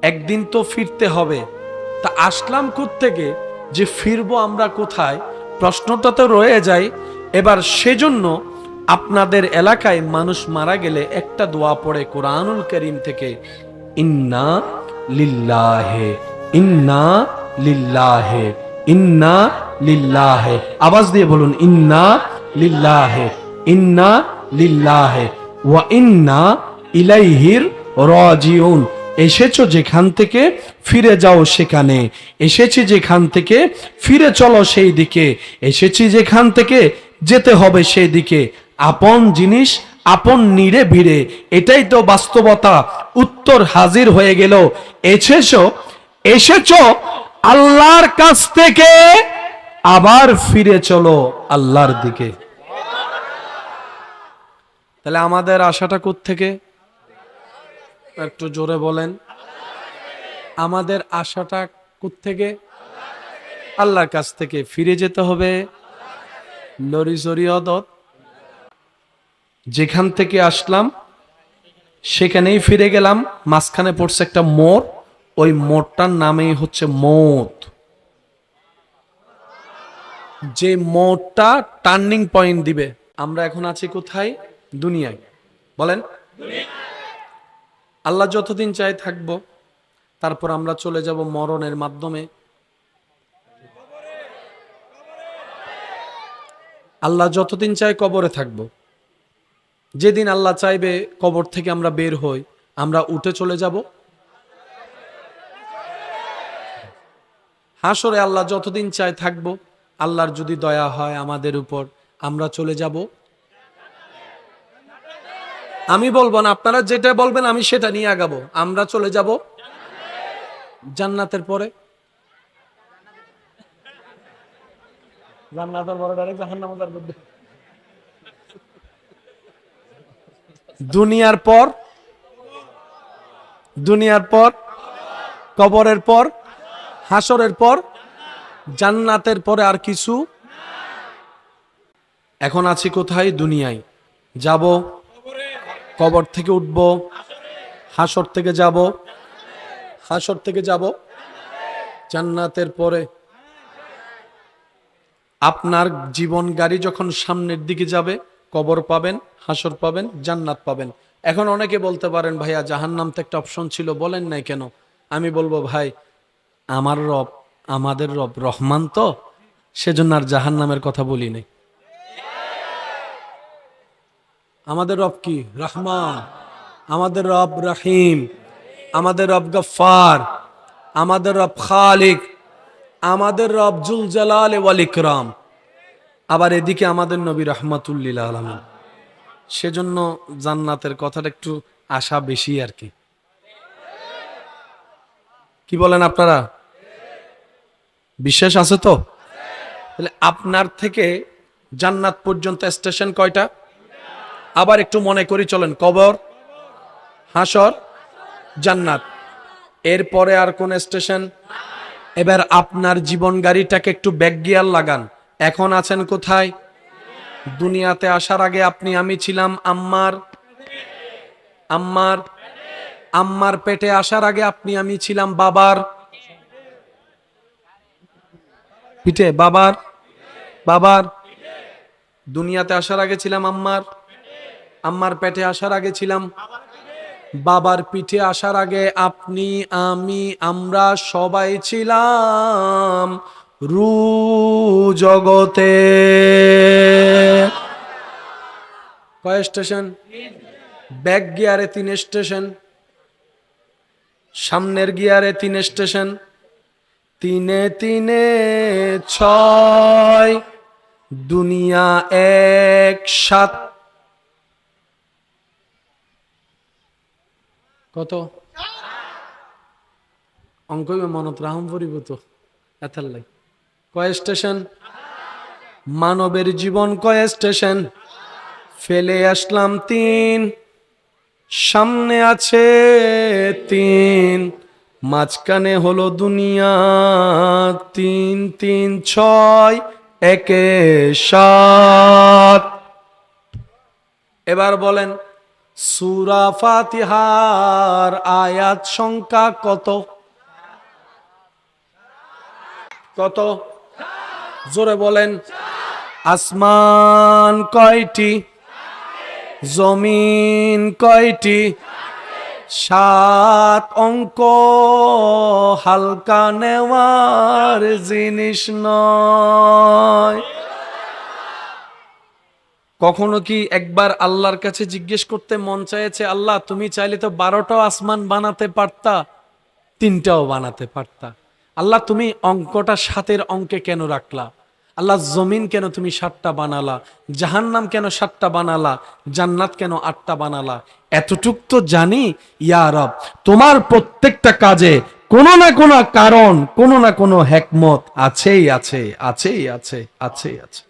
একদিন তো ফিরতে হবে, তা আসলাম থেকে যে ফিরবো আমরা কোথায়, প্রশ্নটা তো রয়ে যায়। এবার সেজন্য আপনাদের এলাকায় মানুষ মারা গেলে একটা দোয়া পড়ে কোরআনুল কারীম থেকে, ইন্না লিল্লাহে, ইন্না লিল্লাহে, ইন্না লিল্লাহে। আওয়াজ দিয়ে বলুন, ইন্না লিল্লাহে, ইন্না লিল্লাহে ওয়া ইন্না ইলাইহির রাজিউন। এসেছো যেখান থেকে ফিরে যাও সেখানে, এসেছি যেখান থেকে ফিরে চলো সেই দিকে, এসেছি যেখান থেকে যেতে হবে সেই দিকে। আপন জিনিস আপন নিরে ভিড়ে, এটাই তো বাস্তবতা। উত্তর হাজির হয়ে গেল, এসেছো এসেছো আল্লাহর কাছ থেকে, আবার ফিরে চলো আল্লাহর দিকে। তাহলে আমাদের আশাটা কোত্থেকে? একটু জোরে বলেন, আমাদের আশাটা কোত্থেকে? আল্লাহর কাছ থেকে। ফিরে যেতে হবে লরি জরিয়দত, যেখান থেকে আসলাম সেখানেই ফিরে গেলাম। মাঝখানে পড়ছে একটা মোড়, ওই মোড়টার নামেই হচ্ছে মৌত। যে মোড়টা টার্নিং পয়েন্ট দিবে। আমরা এখন আছি কোথায়? দুনিয়ায়। বলেন, আল্লাহ যতদিন চাই থাকবো, তারপর আমরা চলে যাব মরণের মাধ্যমে। আল্লাহ যতদিন চাই কবরে থাকবো। যেদিন আল্লাহ চাইবে কবর থেকে আমরা বের হই, আমরা উঠে চলে যাব হাসরে। আল্লাহ যতদিন চাই থাকবো। আল্লাহর যদি দয়া হয় আমাদের উপর, আমরা চলে যাব। আমি বলবো না, আপনারা যেটা বলবেন আমি সেটা নিয়ে আগাবো। আমরা চলে যাব জান্নাতের পরে। জান্নাতের পরে ডাইরেক্ট জাহান্নামে যাওয়ার মধ্যে। দুনিয়ার পর, দুনিয়ার পর কবরের পর, হাসরের পর, জান্নাতের পরে আর কিছু। এখন আছি কোথায়? দুনিয়ায়। যাব, কবর থেকে উঠব, হাসর থেকে যাব, হাসর থেকে যাব জান্নাতের পরে। আপনার জীবন গাড়ি যখন সামনের দিকে যাবে, কবর পাবেন, হাসর পাবেন, জান্নাত পাবেন। এখন অনেকে বলতে পারেন, ভাইয়া জাহান্নাম তো একটা অপশন ছিল, বলেন নাই কেন? আমি বলবো, ভাই আমার রব, আমাদের রব রহমান, তো সেজন্য আর জাহান্নামের কথা বলি নাই। আমাদের রব কি? রহমান। আমাদের রব রহিম। আমাদের রব গফফার। আমাদের রব খালিক। আমাদের রব জুল জালাল ওয়াল ইকরাম। আবার এদিকে আমাদের নবী রাহমাতুল্লিল আলামিন। সেজন্য জান্নাতের কথাটা একটু আশা বেশি আর কি। কি বলেন আপনারা? বিশ্বাস আছে তো? তাহলে আপনার থেকে জান্নাত পর্যন্ত স্টেশন কয়টা? আবার একটু মনে করি চলেন, কবর, হাসর, জান্নাত। এরপরে আর কোন স্টেশন? এবার আপনার জীবন গাড়িটাকে একটু ব্যাক গিয়ার লাগান। এখন আছেন কোথায়? দুনিয়াতে আসার আগে আপনি আমি ছিলাম আম্মার, আম্মার, আম্মার পেটে আসার আগে আপনি আমি ছিলাম বাবার পিঠে, বাবার, বাবার। দুনিয়াতে আসার আগে ছিলাম আম্মার, আম্মার পেটে আসার আগে ছিলাম বাবার পিঠে। আসার আগে আপনি আমি আমরা সবাই ছিলাম রু জগতে। কয় স্টেশন? ব্যাক গিয়ারে 3 স্টেশন, সামনের গিয়ারে 3 স্টেশন, 3 3 6, দুনিয়া 1 7। কত অঙ্ক মনত রাহম পরিব তো এথার লাই। কয় স্টেশন? মানবের জীবন কয় স্টেশন? ফেলে আসলাম 3, সামনে আছে 3, মাঝখানে হলো দুনিয়া। 3 3 6, 1 7। এবার বলেন সূরা ফাতিহার আয়াত সংখ্যা কত? কত? জোরে বলেন। আসমান কয়টি? জমিন কয়টি? 7 অঙ্ক হালকা নেওয়ার জিনিস নয়। কখনো কি একবার আল্লাহর কাছে জিজ্ঞেস করতে মন চাইছে, আল্লাহ তুমি চাইলে তো 12টাও আসমান বানাতে পারতা, 3টাও বানাতে পারতা। আল্লাহ তুমি অঙ্কটা 7-এর অঙ্কে কেন রাখলা? আল্লাহ জমিন কেন তুমি 7টা বানালা? জাহান্নাম কেন 7টা বানালা? জান্নাত কেন 8টা বানালা? এতটুক তো জানি ইয়া রব, তোমার প্রত্যেকটা কাজে কোনো না কোনো কারণ, কোনো না কোনো হিকমত আছেই আছে, আছেই আছে, আছেই আছে।